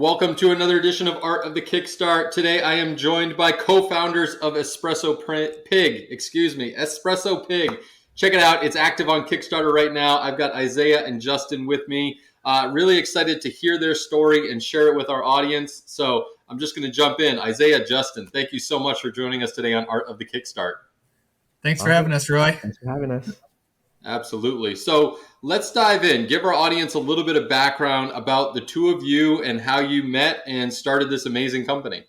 Welcome to another edition of Art of the Kickstart. Today I am joined by co-founders of Espresso Pig. Check it out. It's active on Kickstarter right now. I've got Isaiah and Justin with me. Really excited to hear their story and share it with our audience. So I'm just going to jump in. Isaiah, Justin, thank you so much for joining us today on Art of the Kickstart. Thanks for having us, Roy. Thanks for having us. Absolutely. So let's dive in. Give our audience a little bit of background about the two of you and how you met and started this amazing company.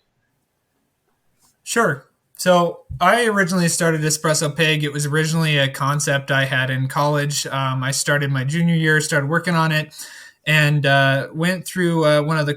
Sure. So I originally started Espresso Pig. It was originally a concept I had in college. I started my junior year, started working on it, and went through one of the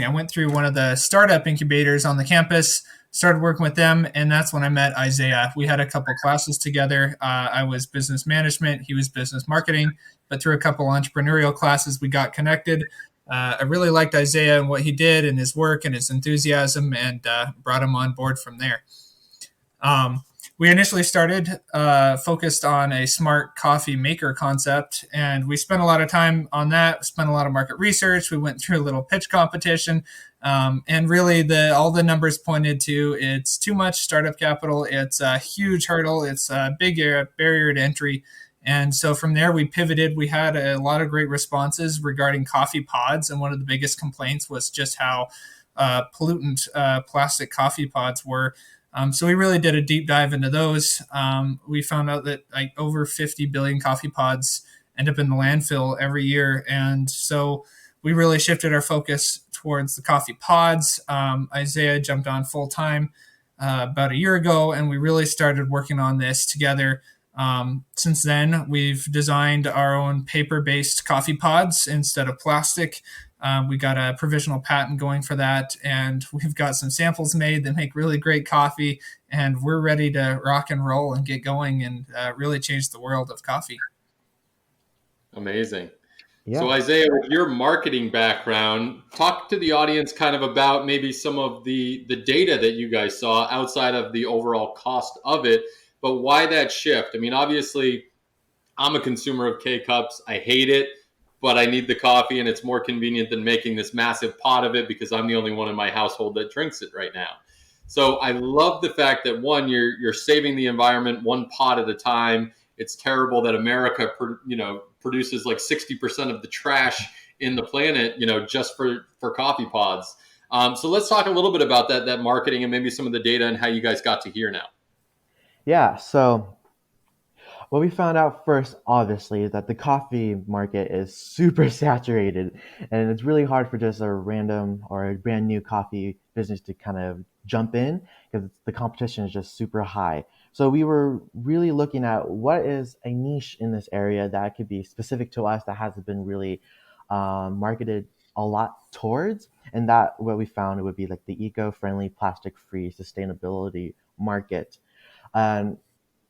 I went through one of the startup incubators on the campus, started working with them, and that's when I met Isaiah. We had a couple classes together. I was business management, he was business marketing, but through a couple entrepreneurial classes, we got connected. I really liked Isaiah and what he did and his work and his enthusiasm, and brought him on board from there. We initially started focused on a smart coffee maker concept, and we spent a lot of time on that, spent a lot of market research. We went through a little pitch competition, and really all the numbers pointed to it's too much startup capital. It's a huge hurdle. It's a big barrier to entry. And so from there, we pivoted. We had a lot of great responses regarding coffee pods. And one of the biggest complaints was just how pollutant plastic coffee pods were. So we really did a deep dive into those. We found out that over 50 billion coffee pods end up in the landfill every year. And so we really shifted our focus towards the coffee pods. Isaiah jumped on full time about a year ago, and we really started working on this together. Since then, we've designed our own paper-based coffee pods instead of plastic. We got a provisional patent going for that, and we've got some samples made that make really great coffee, and we're ready to rock and roll and get going and really change the world of coffee. Amazing. Yeah. So Isaiah, with your marketing background, talk to the audience kind of about maybe some of the data that you guys saw outside of the overall cost of it, but why that shift? I mean, obviously, I'm a consumer of K-Cups. I hate it, but I need the coffee, and it's more convenient than making this massive pot of it because I'm the only one in my household that drinks it right now. So I love the fact that, one, you're saving the environment one pot at a time. It's terrible that America, produces like 60% of the trash in the planet, just for coffee pods. So let's talk a little bit about that marketing and maybe some of the data and how you guys got to here now. Yeah, so what we found out first, obviously, is that the coffee market is super saturated, and it's really hard for just a random or a brand new coffee business to kind of jump in because the competition is just super high. So we were really looking at what is a niche in this area that could be specific to us that hasn't been really marketed a lot towards, and that what we found would be like the eco-friendly, plastic-free sustainability market. And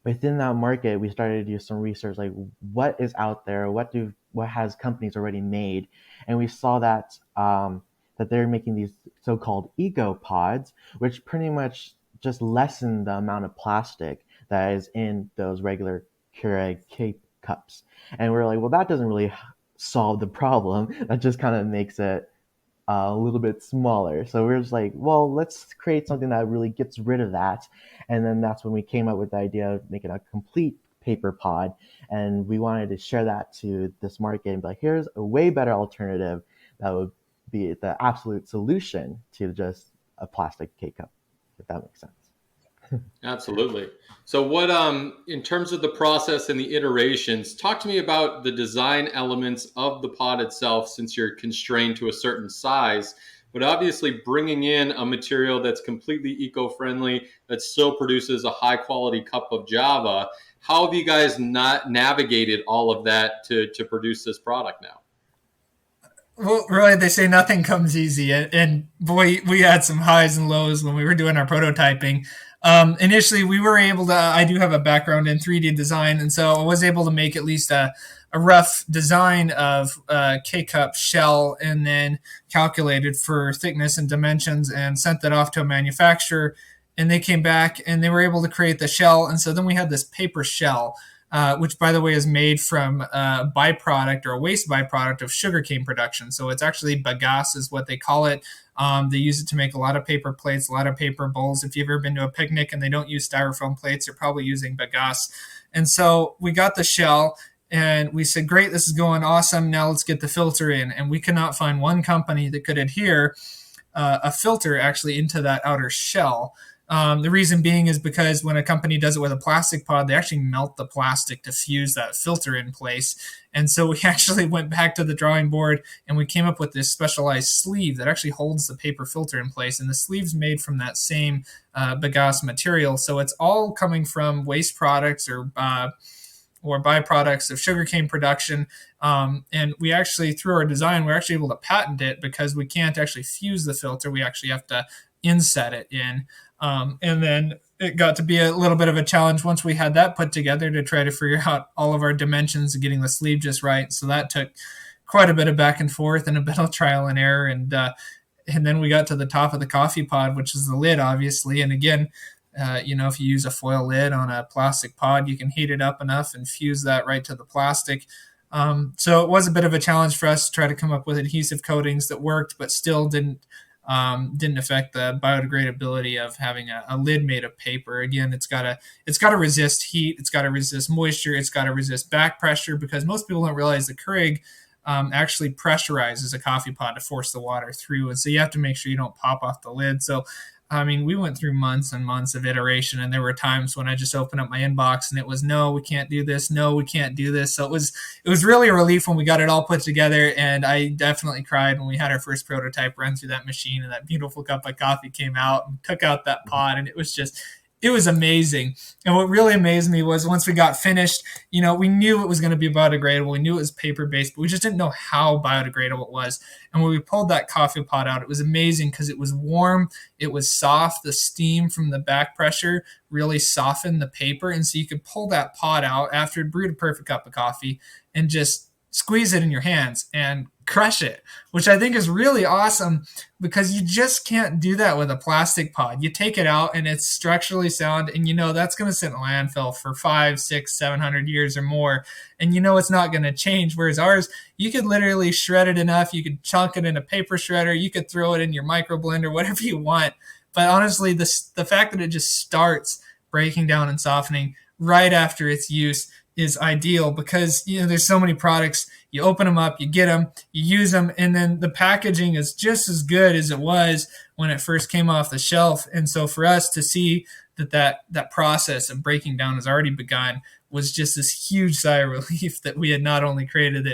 within that market, we started to do some research, like what is out there, what has companies already made, and we saw that that they're making these so-called eco pods, which pretty much just lessen the amount of plastic that is in those regular Keurig K-Cups. And we're like, well, that doesn't really solve the problem. That just kind of makes it a little bit smaller. So we're just like, well, let's create something that really gets rid of that. And then that's when we came up with the idea of making a complete paper pod. And we wanted to share that to this market and be like, here's a way better alternative that would be the absolute solution to just a plastic K-Cup, if that makes sense. Absolutely. So what, in terms of the process and the iterations, talk to me about the design elements of the pod itself, since you're constrained to a certain size, but obviously bringing in a material that's completely eco-friendly, that still produces a high quality cup of Java. How have you guys not navigated all of that to produce this product now? Well, really, they say nothing comes easy. And boy, we had some highs and lows when we were doing our prototyping. Initially, we were able to, I do have a background in 3D design, and so I was able to make at least a rough design of K-Cup shell and then calculated for thickness and dimensions and sent that off to a manufacturer. And they came back and they were able to create the shell. And so then we had this paper shell which, by the way, is made from a byproduct or a waste byproduct of sugarcane production. So it's actually bagasse is what they call it. They use it to make a lot of paper plates, a lot of paper bowls. If you've ever been to a picnic and they don't use styrofoam plates, they're probably using bagasse. And so we got the shell and we said, great, this is going awesome. Now let's get the filter in. And we could not find one company that could adhere a filter actually into that outer shell. The reason being is because when a company does it with a plastic pod, they actually melt the plastic to fuse that filter in place. And so we actually went back to the drawing board and we came up with this specialized sleeve that actually holds the paper filter in place. And the sleeve's made from that same bagasse material. So it's all coming from waste products or byproducts of sugarcane production. And we actually, through our design, we're actually able to patent it because we can't actually fuse the filter. We actually have to inset it in. And then it got to be a little bit of a challenge once we had that put together to try to figure out all of our dimensions and getting the sleeve just right. So that took quite a bit of back and forth and a bit of trial and error. And then we got to the top of the coffee pod, which is the lid, obviously. And again, if you use a foil lid on a plastic pod, you can heat it up enough and fuse that right to the plastic. So it was a bit of a challenge for us to try to come up with adhesive coatings that worked, but still didn't affect the biodegradability of having a lid made of paper. Again, it's got to resist heat, it's got to resist moisture, it's got to resist back pressure, because most people don't realize the Keurig actually pressurizes a coffee pod to force the water through, and so you have to make sure you don't pop off the lid. So I mean, we went through months and months of iteration, and there were times when I just opened up my inbox and it was, no, we can't do this. No, we can't do this. So it was really a relief when we got it all put together. And I definitely cried when we had our first prototype run through that machine and that beautiful cup of coffee came out and took out that pod. And it was amazing. And what really amazed me was once we got finished, we knew it was going to be biodegradable. We knew it was paper-based, but we just didn't know how biodegradable it was. And when we pulled that coffee pot out, it was amazing because it was warm, it was soft. The steam from the back pressure really softened the paper. And so you could pull that pot out after it brewed a perfect cup of coffee and just squeeze it in your hands and crush it, which I think is really awesome because you just can't do that with a plastic pod. You take it out and it's structurally sound, and that's going to sit in a landfill for 500, 600, 700 years or more, and it's not going to change. Whereas ours, you could literally shred it enough, you could chunk it in a paper shredder, you could throw it in your micro blender, whatever you want. But honestly, the fact that it just starts breaking down and softening right after its use is ideal because there's so many products. You open them up, you get them, you use them, and then the packaging is just as good as it was when it first came off the shelf. And so for us to see that process of breaking down has already begun was just this huge sigh of relief that we had not only created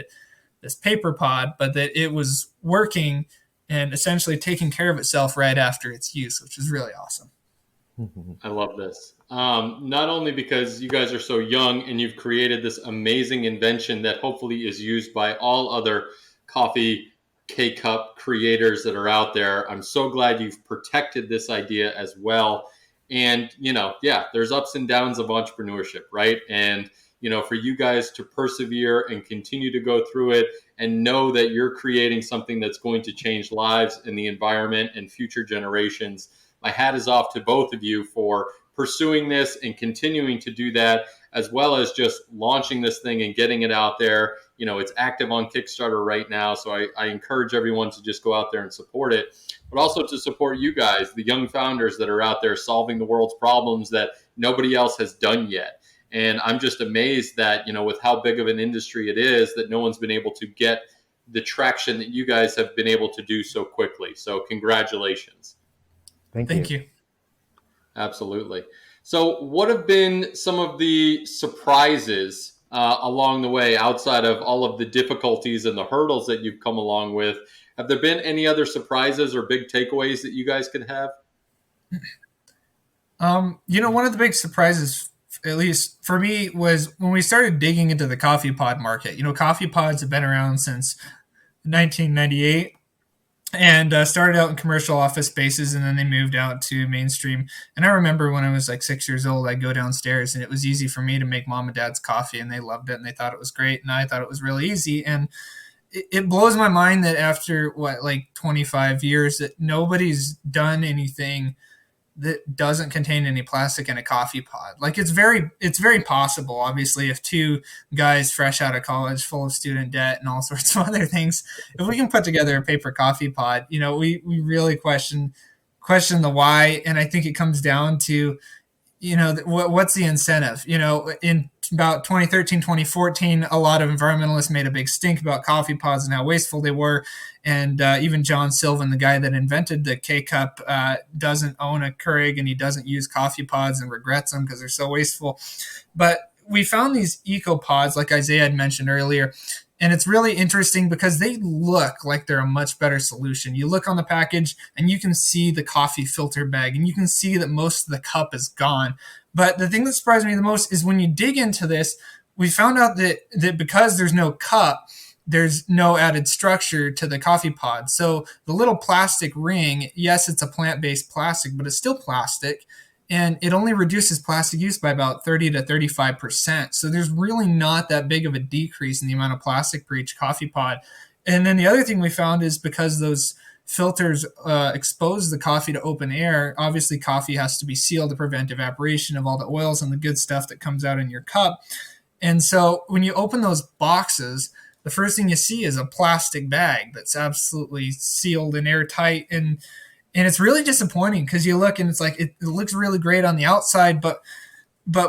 this paper pod, but that it was working and essentially taking care of itself right after its use, which is really awesome. I love this. Not only because you guys are so young and you've created this amazing invention that hopefully is used by all other coffee K-Cup creators that are out there. I'm so glad you've protected this idea as well. And, there's ups and downs of entrepreneurship, right? And, for you guys to persevere and continue to go through it and know that you're creating something that's going to change lives and the environment and future generations. My hat is off to both of you for pursuing this and continuing to do that, as well as just launching this thing and getting it out there. It's active on Kickstarter right now, so I encourage everyone to just go out there and support it, but also to support you guys, the young founders that are out there solving the world's problems that nobody else has done yet. And I'm just amazed that, with how big of an industry it is, that no one's been able to get the traction that you guys have been able to do so quickly. So congratulations. Thank you. Absolutely. So what have been some of the surprises along the way outside of all of the difficulties and the hurdles that you've come along with? Have there been any other surprises or big takeaways that you guys can have? One of the big surprises, at least for me, was when we started digging into the coffee pod market. Coffee pods have been around since 1998. And started out in commercial office spaces, and then they moved out to mainstream. And I remember when I was like 6 years old, I'd go downstairs, and it was easy for me to make mom and dad's coffee, and they loved it, and they thought it was great, and I thought it was really easy. And it blows my mind that after 25 years, that nobody's done anything that doesn't contain any plastic in a coffee pod. Like it's very possible, obviously, if two guys fresh out of college full of student debt and all sorts of other things, if we can put together a paper coffee pod, we really question the why. And I think it comes down to, what's the incentive? In about 2013, 2014, a lot of environmentalists made a big stink about coffee pods and how wasteful they were. And even John Sylvan, the guy that invented the K-Cup, doesn't own a Keurig, and he doesn't use coffee pods and regrets them because they're so wasteful. But we found these eco pods, like Isaiah had mentioned earlier, and it's really interesting because they look like they're a much better solution. You look on the package and you can see the coffee filter bag, and you can see that most of the cup is gone. But the thing that surprised me the most is when you dig into this, we found out that because there's no cup, there's no added structure to the coffee pod. So the little plastic ring, yes, it's a plant-based plastic, but it's still plastic. And it only reduces plastic use by about 30 to 35%. So there's really not that big of a decrease in the amount of plastic per each coffee pod. And then the other thing we found is because those filters expose the coffee to open air, obviously coffee has to be sealed to prevent evaporation of all the oils and the good stuff that comes out in your cup. And so when you open those boxes, the first thing you see is a plastic bag that's absolutely sealed and airtight. And it's really disappointing because you look and it's like it looks really great on the outside, but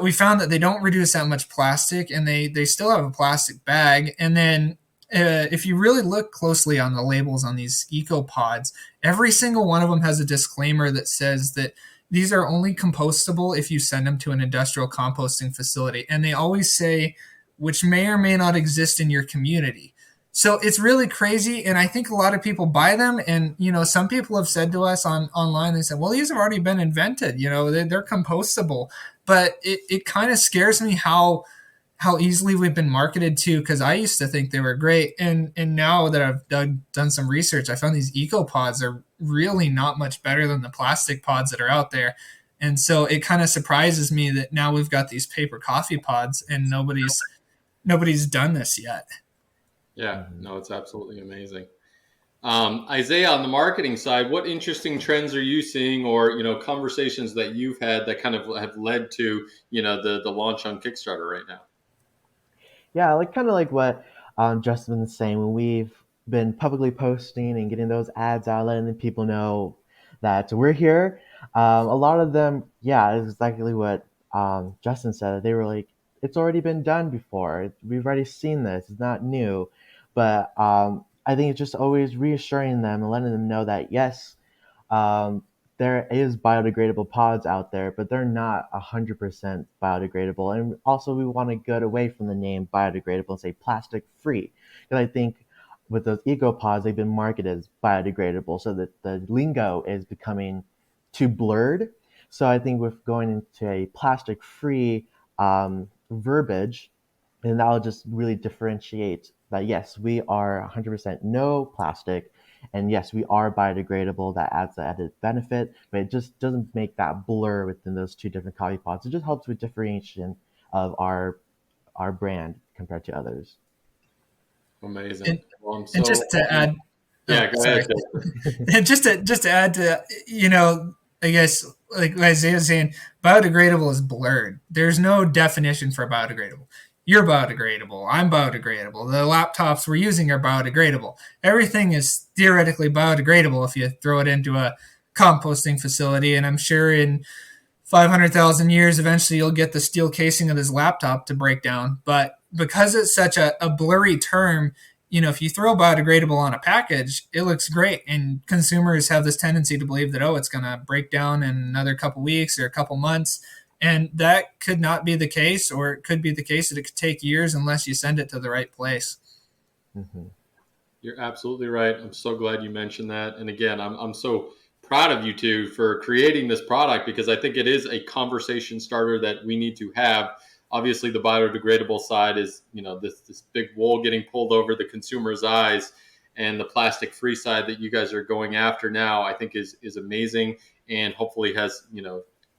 we found that they don't reduce that much plastic, and they still have a plastic bag. And then if you really look closely on the labels on these eco pods, every single one of them has a disclaimer that says that these are only compostable if you send them to an industrial composting facility. And they always say, which may or may not exist in your community. So it's really crazy, and I think a lot of people buy them. And some people have said to us online, they said, "Well, these have already been invented. They're compostable." But it kind of scares me how easily we've been marketed to, because I used to think they were great, and now that I've done some research, I found these eco pods are really not much better than the plastic pods that are out there. And so it kind of surprises me that now we've got these paper coffee pods and nobody's done this yet. Yeah, no, it's absolutely amazing. Isaiah, on the marketing side, what interesting trends are you seeing, or conversations that you've had that kind of have led to the launch on Kickstarter right now? Yeah, kind of like what Justin was saying. When we've been publicly posting and getting those ads out, letting people know that we're here, a lot of them, yeah, is exactly what Justin said. They were like, "It's already been done before. We've already seen this. It's not new." But I think it's just always reassuring them and letting them know that yes, there is biodegradable pods out there, but they're not 100% biodegradable. And also, we want to get away from the name biodegradable and say plastic free, because I think with those eco pods, they've been marketed as biodegradable, so that the lingo is becoming too blurred. So I think with going into a plastic free verbiage, and that'll just really differentiate that yes, we are 100% no plastic, and yes, we are biodegradable. That adds the added benefit, but it just doesn't make that blur within those two different coffee pods. It just helps with differentiation of our brand compared to others. Amazing. And just to add, yeah, go ahead. And just to add to, I guess like Isaiah was saying, biodegradable is blurred. There's no definition for biodegradable. You're biodegradable. I'm biodegradable. The laptops we're using are biodegradable. Everything is theoretically biodegradable if you throw it into a composting facility. And I'm sure in 500,000 years, eventually you'll get the steel casing of this laptop to break down. But because it's such a blurry term, if you throw biodegradable on a package, it looks great. And consumers have this tendency to believe that, it's going to break down in another couple weeks or a couple months. And that could not be the case, or it could be the case that it could take years unless you send it to the right place. Mm-hmm. You're absolutely right. I'm so glad you mentioned that. And again, I'm so proud of you two for creating this product, because I think it is a conversation starter that we need to have. Obviously, the biodegradable side is, this big wool getting pulled over the consumer's eyes, and the plastic-free side that you guys are going after now, I think is amazing, and hopefully has,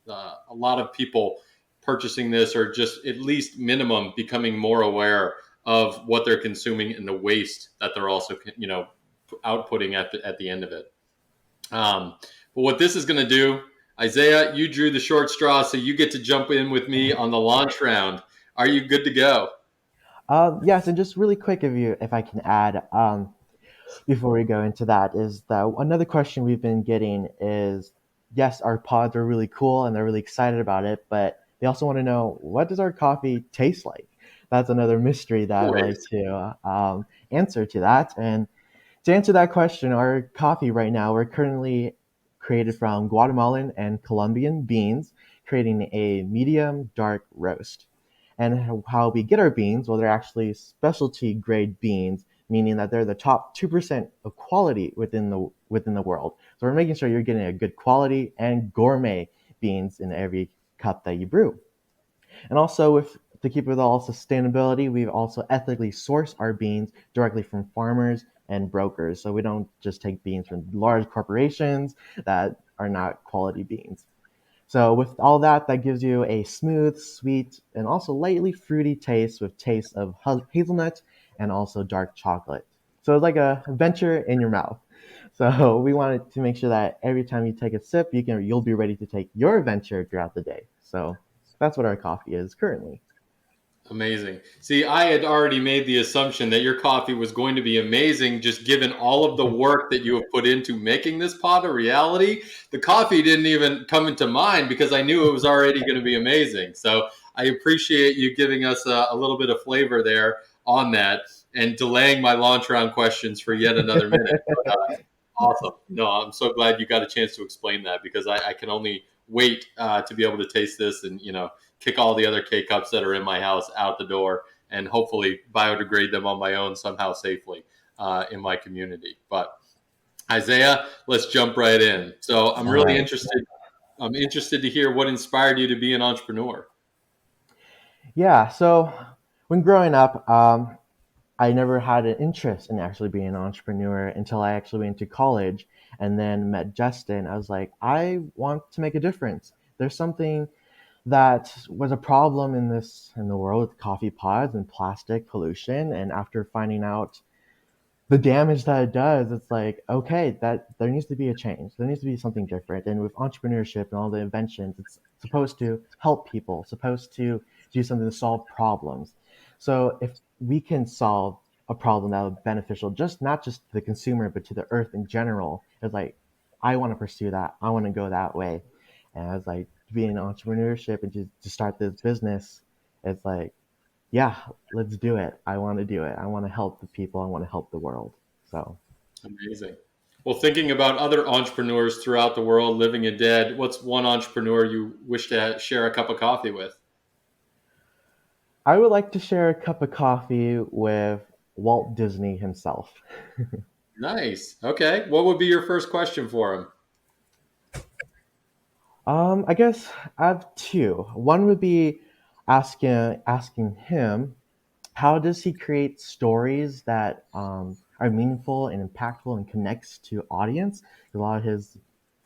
a lot of people purchasing this, or just at least minimum becoming more aware of what they're consuming and the waste that they're also, outputting at the end of it. But what this is going to do, Isaiah, you drew the short straw, so you get to jump in with me on the launch round. Are you good to go? Yes, and just really quick, if I can add, before we go into that, is that another question we've been getting is, yes, our pods are really cool and they're really excited about it, but they also want to know, what does our coffee taste like? That's another mystery that I'd like Always. to answer to that. And to answer that question, our coffee right now, we're currently created from Guatemalan and Colombian beans, creating a medium dark roast. And how we get our beans, well, they're actually specialty grade beans, meaning that they're the top 2% of quality within the world. So we're making sure you're getting a good quality and gourmet beans in every cup that you brew. And also, with to keep with all sustainability, we've also ethically sourced our beans directly from farmers and brokers. So we don't just take beans from large corporations that are not quality beans. So with all that, that gives you a smooth, sweet, and also lightly fruity taste with taste of hazelnut and also dark chocolate. So it's like a adventure in your mouth. So we wanted to make sure that every time you take a sip, you'll be ready to take your adventure throughout the day. So that's what our coffee is currently. Amazing. See, I had already made the assumption that your coffee was going to be amazing, just given all of the work that you have put into making this pod a reality. The coffee didn't even come into mind because I knew it was already going to be amazing. So I appreciate you giving us a little bit of flavor there on that and delaying my launch round questions for yet another minute. But, awesome. No, I'm so glad you got a chance to explain that because I can only wait to be able to taste this and, kick all the other K cups that are in my house out the door and hopefully biodegrade them on my own somehow safely in my community. But Isaiah, let's jump right in. So I'm All really right. interested. I'm interested to hear what inspired you to be an entrepreneur. Yeah. So when growing up, I never had an interest in actually being an entrepreneur until I actually went to college and then met Justin. I was like, I want to make a difference. There's something that was a problem in the world with coffee pods and plastic pollution. And after finding out the damage that it does, it's like, okay, that there needs to be a change. There needs to be something different. And with entrepreneurship and all the inventions, it's supposed to help people, supposed to do something to solve problems. So if we can solve a problem that would be beneficial, just not just to the consumer, but to the earth in general, it's like, I want to pursue that. I want to go that way. And I was like, being in entrepreneurship and to start this business, it's like, yeah, let's do it. I want to do it. I want to help the people. I want to help the world. So Amazing. Well, thinking about other entrepreneurs throughout the world, living and dead, what's one entrepreneur you wish to share a cup of coffee with? I would like to share a cup of coffee with Walt Disney himself. Nice. Okay. What would be your first question for him? I guess I have two. One would be asking him, how does he create stories that are meaningful and impactful and connects to audience? 'Cause a lot of his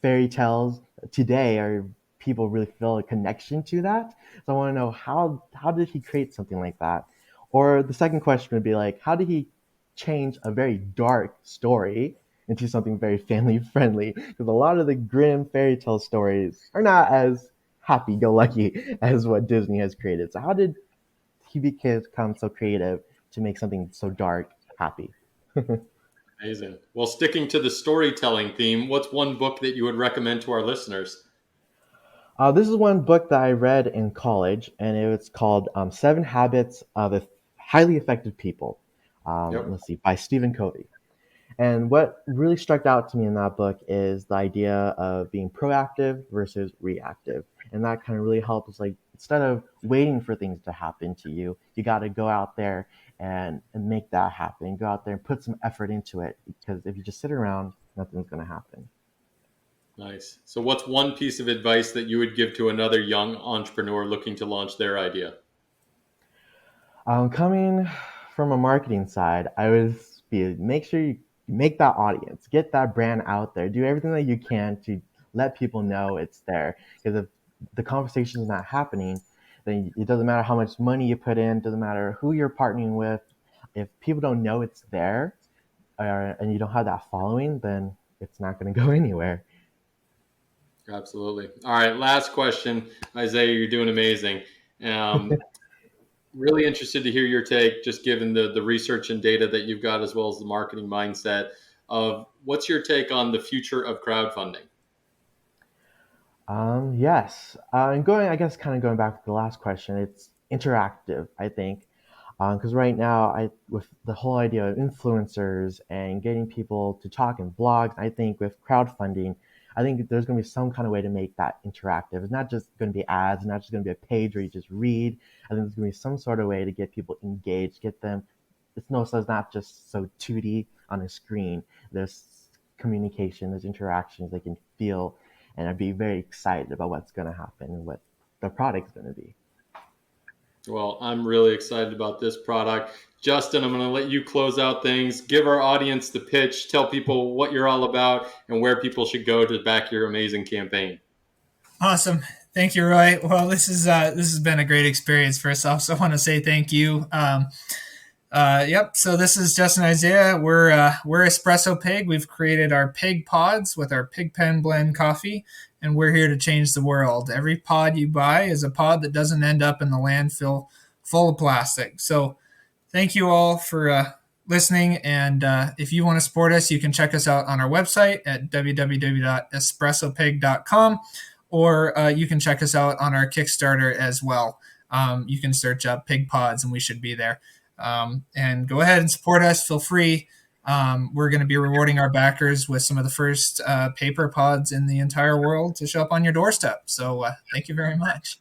fairy tales today are people really feel a connection to that. So I want to know, how did he create something like that? Or the second question would be like, how did he change a very dark story into something very family friendly? Because a lot of the grim fairy tale stories are not as happy go lucky as what Disney has created. So how did he become so creative to make something so dark happy? Amazing. Well, sticking to the storytelling theme, what's one book that you would recommend to our listeners? This is one book that I read in college, and it was called Seven Habits of Highly Effective People. Yep. Let's see, by Stephen Covey. And what really struck out to me in that book is the idea of being proactive versus reactive. And that kind of really helps us, like, instead of waiting for things to happen to you, you got to go out there and make that happen. Go out there and put some effort into it, because if you just sit around, nothing's going to happen. Nice. So, what's one piece of advice that you would give to another young entrepreneur looking to launch their idea? Coming from a marketing side, I would be make sure you make that audience, get that brand out there, do everything that you can to let people know it's there. Because if the conversation is not happening, then it doesn't matter how much money you put in, doesn't matter who you're partnering with. If people don't know it's there, and you don't have that following, then it's not going to go anywhere. Absolutely. All right. Last question, Isaiah. You're doing amazing. Um, really interested to hear your take, just given the research and data that you've got, as well as the marketing mindset of what's your take on the future of crowdfunding? Yes. And I guess, kind of going back to the last question, it's interactive, I think. Because right now, with the whole idea of influencers and getting people to talk in blogs, I think with crowdfunding, I think there's going to be some kind of way to make that interactive. It's not just going to be ads, it's not just going to be a page where you just read. I think there's going to be some sort of way to get people engaged, get them. So it's not just so 2D on a screen. There's communication, there's interactions they can feel, and I'd be very excited about what's going to happen and what the product's going to be. Well, I'm really excited about this product. Justin, I'm going to let you close out things. Give our audience the pitch. Tell people what you're all about and where people should go to back your amazing campaign. Awesome. Thank you, Roy. Well, this has been a great experience for us. I also want to say thank you. Yep. So this is Justin and Isaiah. We're Espresso Pig. We've created our pig pods with our pig pen blend coffee, and we're here to change the world. Every pod you buy is a pod that doesn't end up in the landfill full of plastic. So thank you all for listening. And if you want to support us, you can check us out on our website at www.espressopig.com, or you can check us out on our Kickstarter as well. You can search up Pig Pods and we should be there. And go ahead and support us. Feel free. We're going to be rewarding our backers with some of the first paper pods in the entire world to show up on your doorstep. So thank you very much.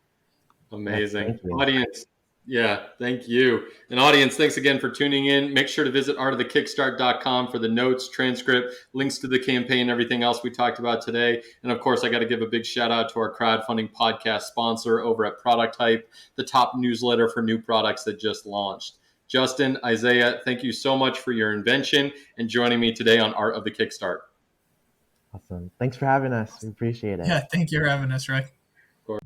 Amazing. Audience. Yeah, thank you. And audience, thanks again for tuning in. Make sure to visit artofthekickstart.com for the notes, transcript, links to the campaign, everything else we talked about today. And of course, I got to give a big shout out to our crowdfunding podcast sponsor over at Product Hype, the top newsletter for new products that just launched. Justin, Isaiah, thank you so much for your invention and joining me today on Art of the Kickstart. Awesome. Thanks for having us. We appreciate it. Yeah, thank you for having us, Roy. Of course.